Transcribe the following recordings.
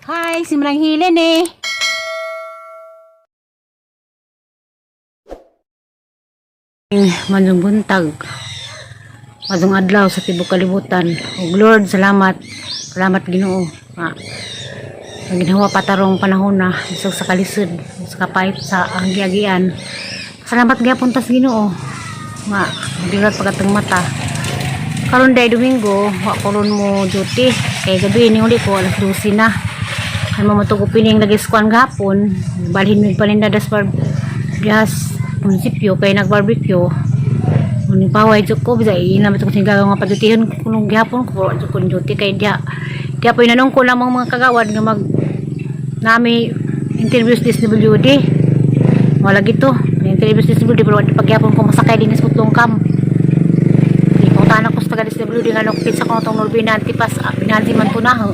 Hi, simrang hilin eh. Manong buntag. Madong adlaw sa tibok kalibutan. O Lord, salamat. Salamat Ginoo. Ang ginawa patarong panahon na isog sa kalisod, sa kapait sa anggi-agian. Salamat gyapon tas Ginoo. Nga, bigat pagkatong mata. Karon day Domingo, wa karon mo duty. Kay gabi ni uli ko alas 12 na. Kan mo matug pining nagiskuan gapon, balhin mi paninda das bias munisipyo kay nagbarbecue. Muni paway jud ko bisa ina matug sing gagaw nga padutihan kuno gihapon ko jud kun duty kay dia po inanong ko lamang mga kagawad nga mag nami interviews DSWD. Wala gito. Interviews DSWD pero di pagyapon ko masakay din sa Putlong Camp. Di ko tanan ko sa taga DSWD nga nokpit sa kono tong Norbinanti pas binanti man ko na.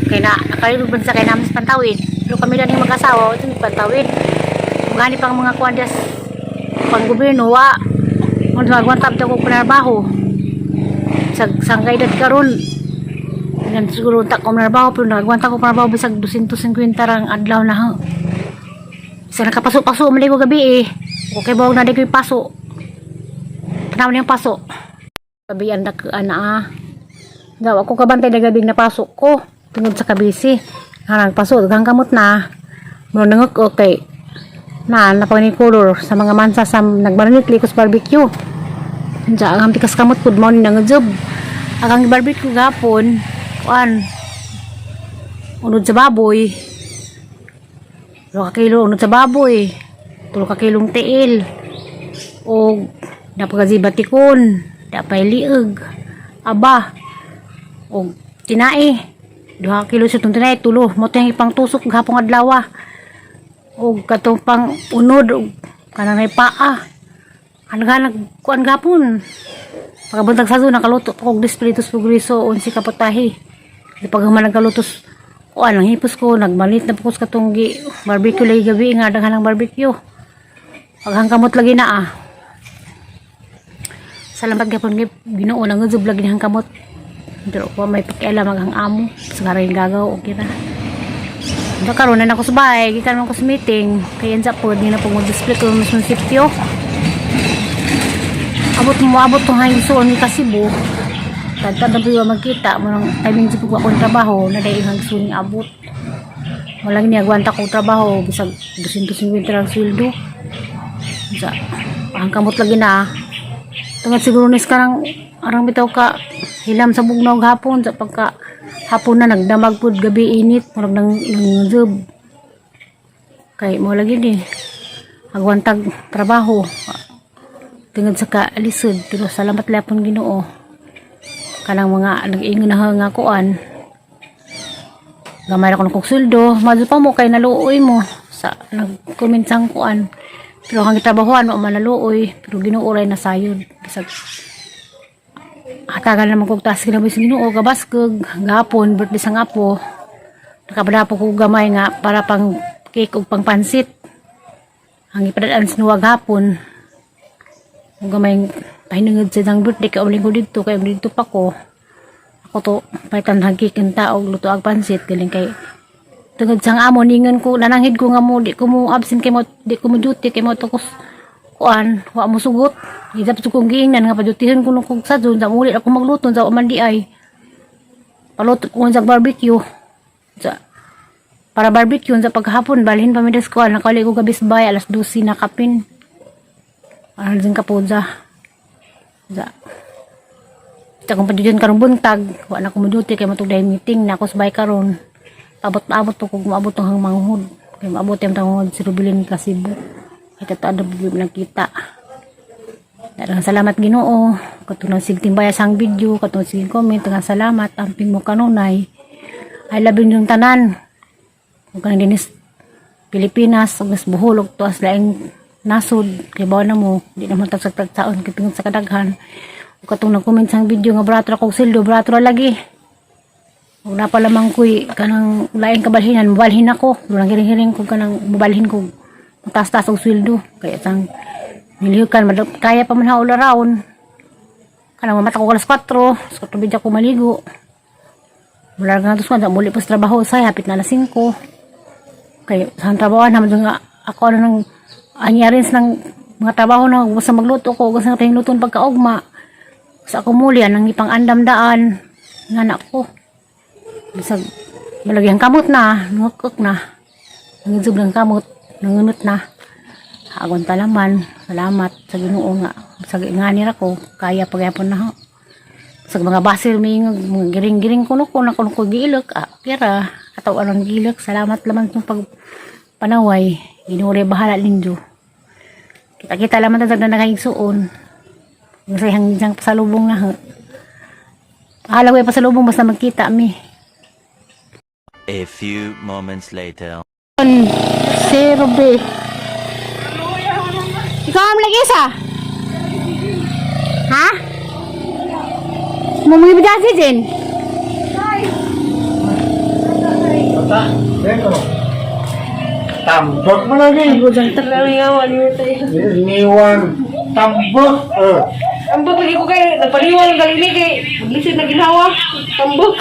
Kay na nakalibog man sa kay namin sa Pantawid. Pero kami lang yung mag-asawa ito ni Pantawid. Magani pang mga kuandas pang gobyerno wa kung magwantap ko panarbaho sa sanggay dat karon yan siguro tak ko panarbaho pero nagwanta ko panarbaho bisag 250 rang adlaw na ha isa nakapasok-pasok mali ko gabi eh okay bawag na di ko pasok tanaw niyang pasok gabi andak ana daw ako kabantay na gabi na pasok ko tungod sa kabisi harang pasok hanggang kamot na mo nangok okay na napangani color sa mga mansa sa nagmarinate likos barbecue diya ang pikas kamot food mo nang job agang barbecue gapon kuan unod sa baboy 2 ka kilo unod sa baboy 3 ka kilong tiil o napagazibatikon dapay lieg aba o tinai 2 ka kilo sa tinai tulo mo tayong ipang tusok gapong adlaw o katong pang unod o kanang may paa anong kuan gapon pagkabuntag sa zona nakaluto kog dispiritus progreso 11 kaputahi di paghuman nagalutos kuan ang hipos ko nagmalit na pukos katong barbecue lagi gabi nga daghan ng barbecue paghangkamot lagi na salamat gapon Ginoo nang uzob lagi ng kamot pero ko may pakialam maghang amo sa garing gagaw okay na karon na ako sa bahay gikan man ko sa meeting kay ensa pod ni na pag display ko mas munisipyo abot tong hangin suon ni Kasibo tadta na biwa magkita mo nang timing sa pagwa kong trabaho na dahil hangin suon ni abot wala ni agwanta ko trabaho bisag 250 lang sweldo sa ang kamot lagi na tungod siguro nis karang arang bitaw ka hilam sa bugnaw gapon sa pagka hapon na nagdamag pud gabi init murag nang job kay mo lagi ni agwantag trabaho tungod sa kaalisod pero salamat lapon Ginoo kanang mga nag-ingon na nga kuan gamay ra ko ng sweldo madyo pa mo kay naluoy mo sa nag-comment sang kuan pero hang trabahoan mo manaluoy pero Ginoo ray nasayod bisag hatagan naman kong taas kinabuhi sa Ginoo gabaskog gapon birthday sa ngapo nakabada po ko gamay nga para pang cake ug pang pansit ang ipadaan sinuwag hapon ug gamay pahinungod sa dang birthday kay uling ko dito kay dito pa ko ako to paitan hagi kanta og luto ag pansit galing kay tungod sang amo ningon ko nananghid ko nga mo di ko mo absent kay mo di ko mo duty kay mo tukos kuan wa mo sugot idap sa kong giingnan nga padutihan ko nung kog sadyon sa muli ako magluto sa mandi ay paluto ko sa barbecue sa para barbecue sa paghapon balhin pa mi des kuan nakali ko gabisbay alas 12 na kapin aron din kapodza sa ta kung padutihan karong buntag wa na ko moduty kay matugday meeting na ako sa bay karon abot po kog maabot hang manghud kay maabot yung tangod si Rubilin Kasibo ay tatada bigyan nakita. Darang salamat Ginoo. Katong sigting bayas ang video, katong sigting comment, nga salamat amping mo kanunay. I love you yung tanan. Ug kanang dinis Pilipinas, ug nas buhulog to as laing nasod kay bawa na mo, di naman tagsaon kitungod sa kadaghan. Ug katong nag-comment sang video nga bratro kog sildo, bratro lagi. Ug na pala man kuy kanang laing kabalhinan, mobalhin ako. Durang hiring-hiring ko kanang mobalhin ko. Taas-taas og sweldo kaya sang nilihukan kaya pa man haul around kanang mamata ko alas 4 bidya ko maligo Mula nga ito sa muli pa sa trabaho say hapit na 5. Kay sa trabaho naman nga ako nang anyarin ng mga trabaho na gusto magluto ko, gusto na tayong luton pagkaugma. Sa ako muli nang ipang andam daan nga anak ko. Bisag malagyan kamot na, ngukok na. Nangizog ng kamot, nangunot na. Agon talaman, salamat sa Ginoo nga. Sa nganira ko, kaya pagyapon na ho. Sa mga basil may mga giring-giring kuno ko na kuno ko giilok. Kira, ataw anong giilok. Salamat naman itong pagpanaway. Ginuri bahala ninyo. Kita-kita naman tatag na nakahigsuon. Yung sayang diyang pasalubong na ho. Halaway pasalubong basta magkita mi. A few moments later. Si Ruby. Ikaw ang lagi isa? Ha? Mau mengibigay si Jen? Tambok mo lagi. Aku jangan terlalu ngawal Niwan. Tambok. Tambok lagi ko kay nagpaliwal kali ini kay maglisid na ginawa. Tambok.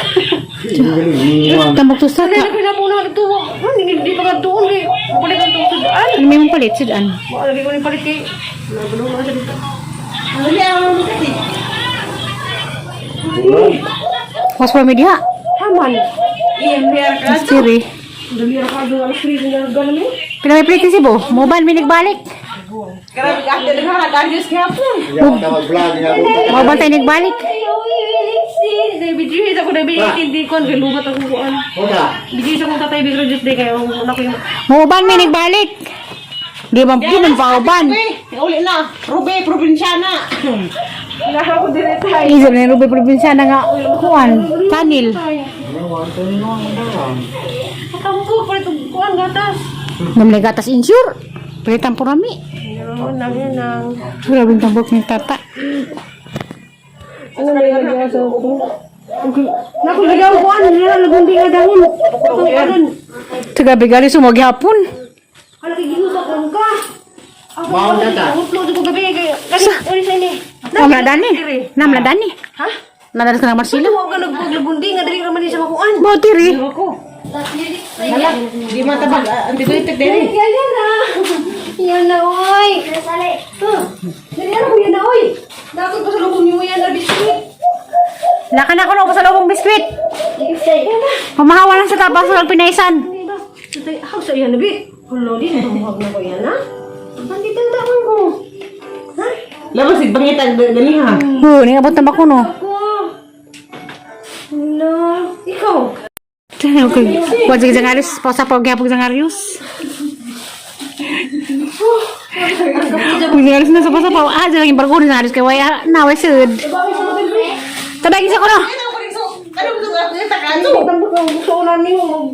Niwan. Tambok tu sa Kaya pinapuna ito. Hindi pa nga doon kay palit ang tuso daan. Ano may mong palit sudan? Lagi ko ni palit kay. Nagulong na sa dito. Was pa media? Haman. Iyan biar ka. Siri. Dali ra ka doon alas 3 nga ganan ni. Pinamay plate si Bo. Mobile may nagbalik. Grabe ka dali ha kanjus kay hapon. Yan tawag vlog nga. Mobile tayo nagbalik. Bidyo sa ko na hindi ko ang lubat ang kuan. Oda. Bidyo sa ko tatay bigro just day kayo anak ko. Mobile may nagbalik. Di ba yun pa uban? Uli na. Ruby probinsyana. Laha ko dire tay. Iso na Ruby probinsya na nga kuan. Tanil. Tampo pa ito kuan gatas. Namlay gatas insure. Palitan po rami. Ano nang nang. Grabe tambok ni tata. Ano may nagawa sa ko? Naku ligaw ko ano nila lagundi nga dahon. Kung karon. Tagabi gali sumagi hapon. Hala kay ginutok lang ka. Mao na ta. Upload ko gabi kay kani ori sa ini. Namla dani. Namla dani. Ha? Nadalas ka na Marcelo. Sino ka nagpaglagundi nga dali ra man sa makuan. Mo tiri. Ako. Hala, di matabag antibiotic dere. Yan na. Yan na oy. Sale. Dali ra ko yan na oy. Dapat pa sa lubong niyo yan na biskuit. Lakan ako na sa lobong biskwit. Pamahawa lang sa tapas ng pinaisan. How sa yan nabi? Kulo din tumuhag na ko yan ha. Nandito ang tanong ko. Ha? Labas bangitan dali ha. Ni abot na ko no. Ako. No. Ikaw. Tanaw ko. Wa jig jangaris pa sa pagyapog jangaris. Jangaris na sa pa. Ah, jang barko ni jangaris kay waya na way sud. Tabagi sa ko no. Tambok ang gusto ko namin mo.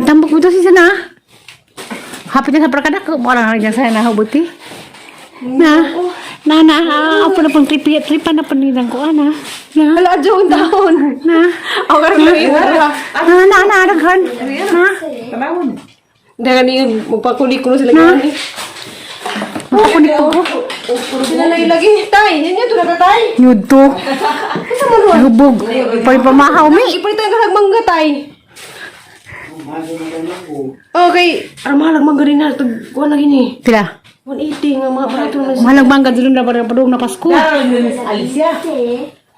Tambok mo to si sana. Hapit na sa prakada ko mo lang diyan sa nahubuti. Apa na pang tripan na panilang ko ana. Hala, June taon. Ako karoon na yun. Daghan. Tabawon. Dagan yun, magpakuli ko sila gano'n eh. Ako ni ko. Sila lagi. Tay, yan yan, tulad na tay. Yud to. Hubog. Pay pamahaw mi. Ipalitan ka nagmangga tay. Okay, mahalag mangga rin na. Kuha na gini. Pila. 180 nga mga parito na. Mahalag bang gadulong na padung na Pasko. Alicia.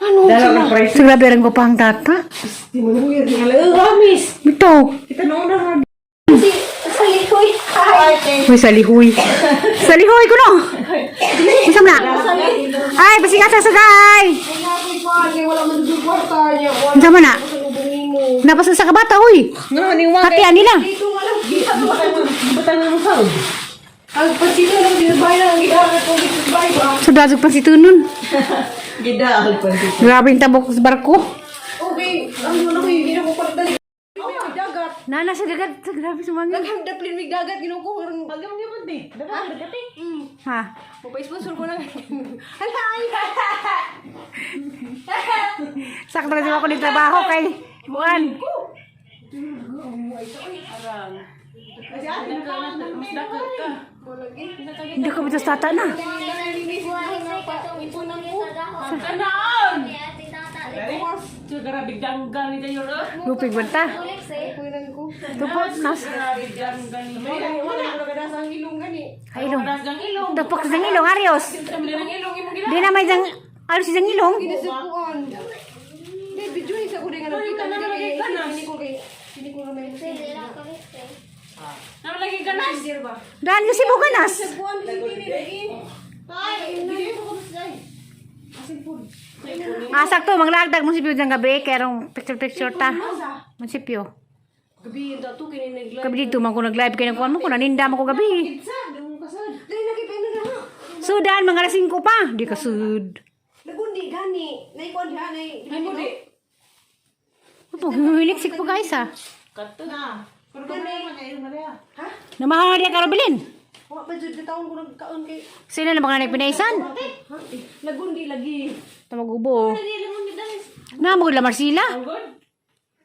Ano? Sigla bereng ko pang tata. Di mo nung yun. Ramis. Ito. Kita noon na. Salikoy. Uy, salihoy. Salihoy ko no. Isam na. Ay, basigat sa sagay. Wala man doon kwarta niya. Isam na. Napasa sa kabata, uy. Hatian nila. Ito nga lang. Butang na mo sa. Ang pasito lang dinabay lang ang gidagat ko dito bay ba. Sudazog pa si Tunon. Gidagat pa dito. Grabe yung tabok sa barko. Okay, ang ano ko hindi na ko pala dali. Dagat. Nana sa dagat. Sa grabe sumangin. Naghanda plin mig dagat gino ko karang bagam niya man di. Dagat dagat eh. Ha? Mo pa sponsor ko na. Hala ay. Sakto na ako ng trabaho kay Buan. Hindi ko bitas tata na. Grabe danggal ni kayo na. Lupig banta. Kuinan ko. Tupo, nas. Grabe danggal ni kayo. Wala ko kada sang ilong gani. Ay, ilong. Dasang ilong. Dapok sa ilong, Arios. Kami ng ilong imong gila. Di na may dang, alos sa ilong. Kinasukuan. Di video isa ko din nga nakita Ay, kay ganas. hindi ko na may Naman lagi ganas. ba? Daan yung sibo ganas. Buwan hindi lagi. Ay, hindi ko ko sa asin po. Sakto, manglagdag mo si Pio dyan gabi. Kaya rong picture-picture ta. Munisipyo. Gabi yung dato kini nagla. Gabi dito, man ko nag-live kayo ng kuwan mo ko. Naninda mo ko gabi. Sa dong kasad. Dali lagi pa na ha. Sudan, mga lasing ko pa. Di ka sud. Nagundi gani. Nay kon diha nay. Ay mo di. Ito, humiliksik po guys ha. Kato na. Pero kami naman kayo Maria. Ha? Namahaw na dia karabilin. Wa pa jud taon ko nagkaon kay. Sila na mga nagpinaisan. Ha? Nagundi lagi. Tamagubo. Dali lang mo gidalis. Namagod lamar sila. Ang good.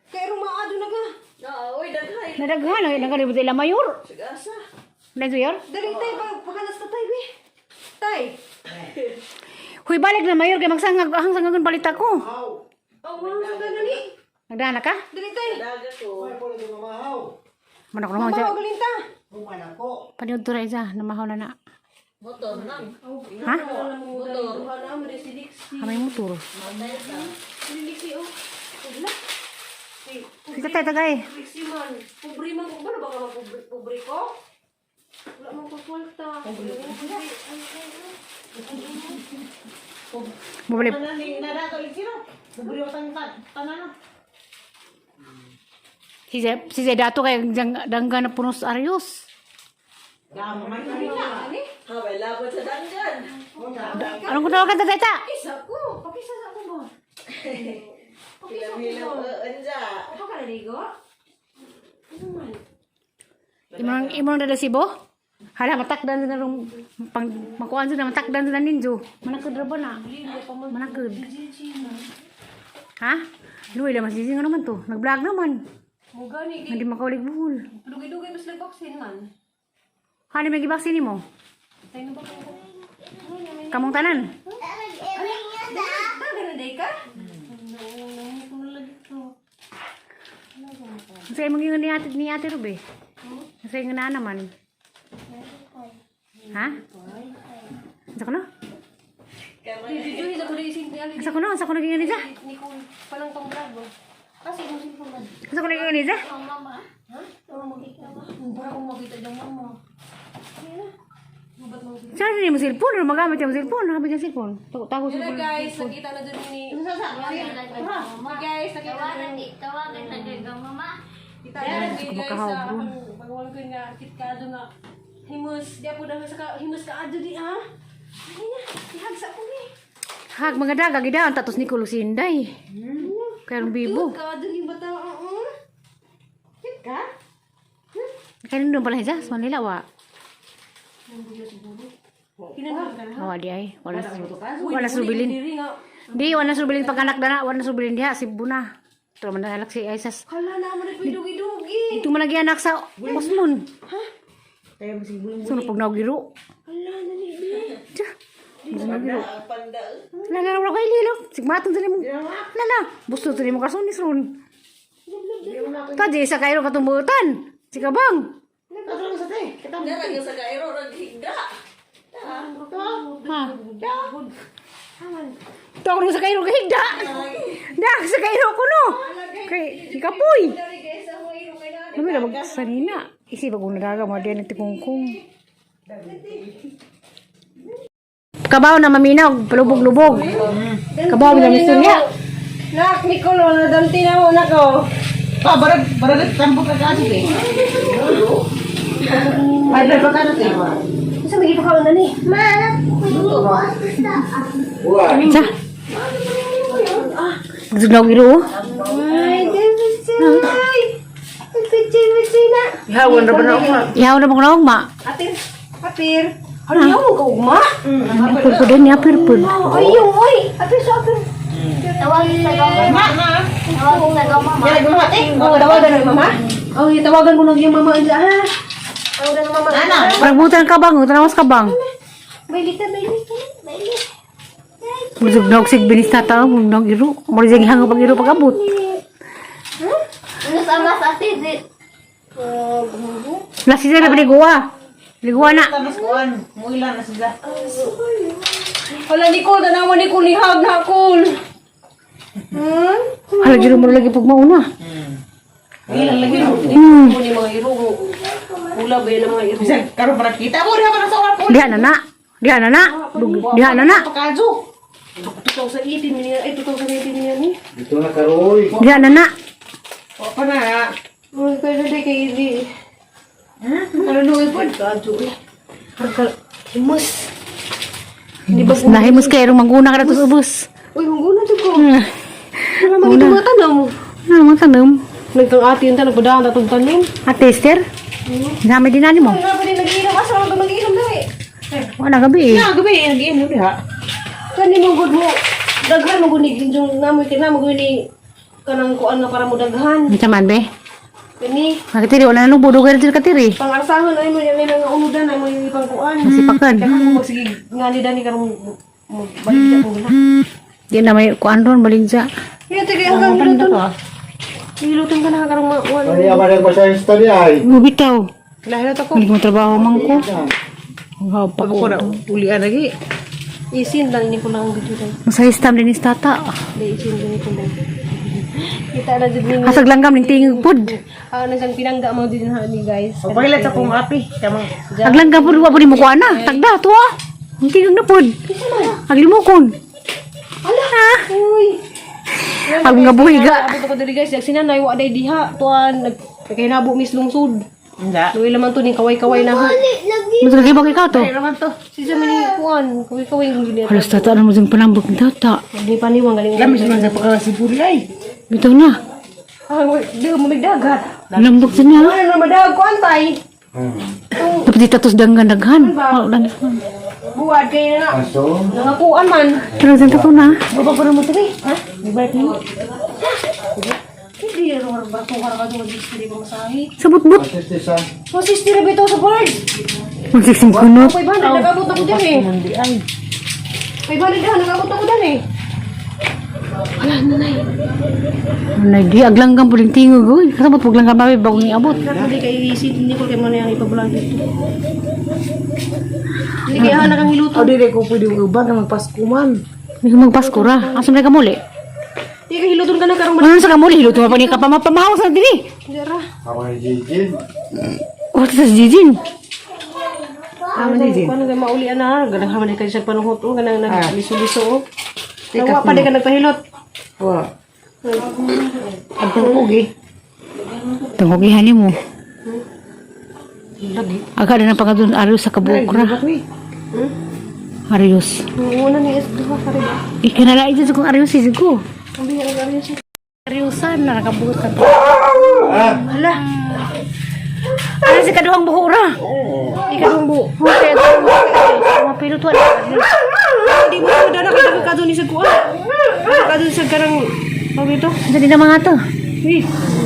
Kay rumaado na ka. Oo, oy daghay. Nadaghan, nagalibot ila mayor. Sigasa. Dahil mayor? Dali tay pagkanas ta tay be. Tay. Huy, balik na mayor. Kaya magsangag, ahang sangagon palit ako. Oh, wow, sa gani. Nagdana ka? Dali tay. Manak naman Mama siya. galinta. Paniod to rin siya. Namahaw na na. Ha? Motor. Duha na mo Mercedes. Kamay mo turo. Mercedes oh. Wala. Kita tayo tagay. Rixi man. Pobre man ko ba ba ka pobre ko? Wala mo ko kwalta. Mabalik. Nani nara ko sino? Buburi utang tanan. Si Zed dato kay dangga na punos Arios. Gamo man kanina. Ani? Habay labot sa danggan. Anong kutawagan ta tayta? Isa ko. Pakisa sa ako ba? Pakisa Hilaw-hilaw ko. anja. Apa ka na digo? Ano man? Imong dada sibo? Hala matakdan na rong pang makuan sa matakdan sa ninjo. Manakod ra ba na? Manakod. Ha? Luwi lang masising naman to. Nag-vlog naman. Muga ni Hindi makaulig buhol. dugay-dugay mas nag-vaccine man. Hani may gibaksin mo? Tayo na ba ko? Kamong tanan. Daga na day ka? Kasi imong ingon ni ate Ruby. Kasi ingon na naman. Ha? Asa ko no? Video isa ko na ising ni Ali. Asa ko no? Asa ko naging ni Za? Ni ko palang pang-bravo. Kasi mo sin ko man. Asa ko naging ni Za? Mama. Ha? Tama mo kita ba? Para ko makita yung mama. Kaya. Mabat mo. Saan ni mo cellphone? Ano magamit yung cellphone? Habit yung cellphone. Tago Hello cellphone. guys, nakita na dun ni. Hi guys, nakita na dun. Tawagan na gagang mama. Kita na dun guys sa Makahawon. pagwala ko nga kitkado nga. Himus, di ako dahil sa himus ka ado di ha. Ay na, ihagsa ko ni. Hag mga daga gidaon tatos ni Kulusinday. Kaya bibo. Ka ado ni bata. Kit ka? Kaya doon pala siya sa Manila wa. Kinanong ka na. Awa di ay. Wala subilin. Diri nga. Di wala subilin pag anak dana, wala subilin diha si Buna. Ito man alak si Aisas. Hala na mo nagpidugi-dugi. Ito man lagi anak sa Osmon. Sunod pag naugiro. Hala na ni Bi. Nagiro. Ang panda. Lala na kay Lilo. Sigmatong sa mo. Lala. Busto sa mo kasunis ron. Tadi sa kairo katumbutan. Si Kabang. Kato sa te. Kita mo. Dara nga sa kairo naghigda. Ha. Ito ako sa kairo kahigda. Dak sa kairo ko no. Kay ikapoy. Dari guys, ako iro kay na. Ano ba magsanina? Isi ba kung nagaga mo diyan tikungkung. Kabaw na maminaw, palubog-lubog. Kabaw na misturya. Nak, Nicolo, nadanti na mo na ko. Pa barag tampo ka kasi te. Ay ba ka na te. Isa may ipakaw na ni. Sa. Zugnaw giro. Ay, ay. Pichi na. Ihawon ra ba na ako? Ihaw na mga ma. Atir, atir. Ano yaw mo ka ugma? Purpud din niya purpud. Ay, yung oy. Atir sa atir. Tawagin sa gagang mama. Tawagin sa gagang mama. Kaya gumati. Oh, tawagan ng mama? Oh, tawagan ko ng yung mama anja ha. Tawagan ng mama. Ana. Parang butan kabang, tanawas kabang. Bailita. Musog na og binis na tao, mong iro. Mo jeng hangop pag iro pagabot. Ano sama sa ate, di. Lasi na ligwa. Ligwa na. Tapos kuan, muila na sila. Wala ni ko, tanawan ni ko ni hag na ko. Hala giro mo lagi pag mauna. Ilang lagi mo ni mga iro. Ula ba yung mga iro? Bisa karon para kita mo diha para sa oras po. Diha na na. Diha na na. Diha na na. Pakajo. 2018 niya, 2018 niya ni. Dito na karoy. Diha na na. O pa na. Uy, kaya na kay Idi. Ano luwi po? Kadyo eh. Himus. Nahimus kay rong manguna ka na tos ubos. Uy, hunggunan dyan ko. Wala man ito mga tanong. Ano mga tanong? Nagtang ati yun ta, nagpadahan tatong tanim. At tester? Dami din ani mo. Ay, nga pa din nag-iinom. Asa lang ito nag-iinom na eh. Wala gabi eh. Ya, gabi nag-inom diha. Kani mo good mo. Daghan mo gunig. Yung namoy ka na mo guni. Kanang kuan na para mo daghan. Ang man be. Kani. Nakitiri wala nang budo ka rin katiri. Pang-arsahan ay mo yan nga unudan ay mo yung ipang kuan. Sipakan. Kaya mo magsige nga ni Dani karong balik mo na. Di na may kuan ron baligja. Yan, tigay hanggang hiluton. Hiluton ka na karong kuan. Ano yung mga sa study ay? Bubitaw. Lahilot ako. Hindi mo trabaho man ko. Wow, pa Pag ko na ulian lagi. Isin lang ni ko lang ang video tayo. Masayis tam din is tata. Isin lang ni ko lang. Kita na dyan ni. Hasag langgam ning tingog pud. Nagsang pinangga mo din ha ni guys. Pagpailat sa kong api. Kamang Aglanggam pud wa pud mo kuan na. Tagda to ah. Ang tingog na pud. Aglimokon. Ala! Uy! Pag nga buhiga. Abot ko diri guys. Sinanay wa day diha. Tuan. Nagkahinabo mis lungsod. Hindi. Luwi naman to ni kaway-kaway na ha. Mas lagi ba ikaw to? Ay naman to. Si Jamin ni kuan. Kaway-kaway yung gini. Halos tata na mo ding panambok ni tata. Hindi pa niwang galing. Lamis man sa pagkasipuri ay. Bitaw na. Di mo magdagat. Nambok sa niya. Ano na madag kuan tay? Dapat di tatos danggan daghan. Lang. Buwad kayo na. Aso? Nangakuan man. Pero sa to na. Baba pa mo tiri. Ha? Di ba ito? Hindi rin mga bato ka ka doon. Hindi ko masahi. Sabot-bot. Asistisa? Masistira ba ito sa board? Magsising kunot. 500 nagabot ako dyan eh. Hindi ay. 500 na nagabot ako dyan eh. Ano di aglanggam pud ning tingog oy. Kasabot pug langgam bawi bago ni abot. Hindi kay isit. Hindi ko kay mo na yung ipabulang dito. Hindi kaya hanak ang hiluto. O di ko pwede ubang ka magpasko man. Ni magpasko ra. Asa man ka muli? Hindi kay hiluton ka na karong Ano sa kamuli hiluto pa ni ka pamahaw sa diri. Hindi ra. Awang jijin? What is jijin? Ano kaya maulian na. Ganang haman kayo sa panuhot. Ganang nag-liso-liso. Nawa pa di ka nagpahilot. Wa. Agpang ugi. Tungogihan ni mo. Aga na pangadun arius sa kabukra. Arius. Una ni S2 ka rin. Ikanala ito sa kong arius si ko. Ang biya ng ariyo. Ariusan na nakabutan. Ah! Hala. Ano si kaduhang buhura? Ikaw bu. Okay, mapilot wala. Hindi mo na dana kay ka doon sa kuan. Ka doon sa karang dito. Dali na mga to.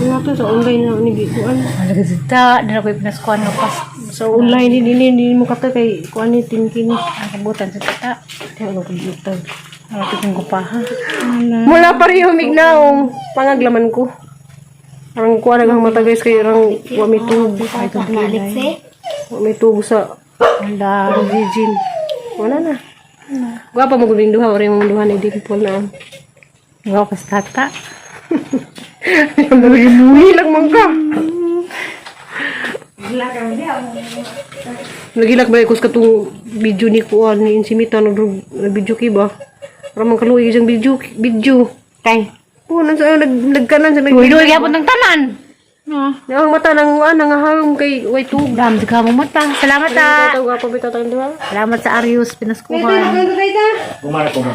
Nga to sa online na ni kuan. Malaga sita, dala ko pinaskuan nga pas. Sa online hindi mo kata kay kuan ni tingkin. Nakabutan sa tata. Ano ko dito. Ano ito kong kupaha. Mula pa rin humig na pangaglaman ko. Parang kuan nagang mata guys kay rang wa may tug. Ay tug wa may tug sa Wala. Jijin. Wala na. Gwapa mo guling duha ore mo duha ni Dimple na. Gawa pa sa tata. Muli lang man ka. Nagilak ba ikos katong video ni kuan ni Insimita no video kiba. Ramang kaluoy isang video. Kay. Oh, nagkanan sa Uy-uy, yapon ng tanan. No. ang mata nang nangahawom kay way tug. Dam sa kamong mata. Salamat ta. Taw pa bitaw tang duha. Salamat sa Arius pinaskuhan. Kumara ko ba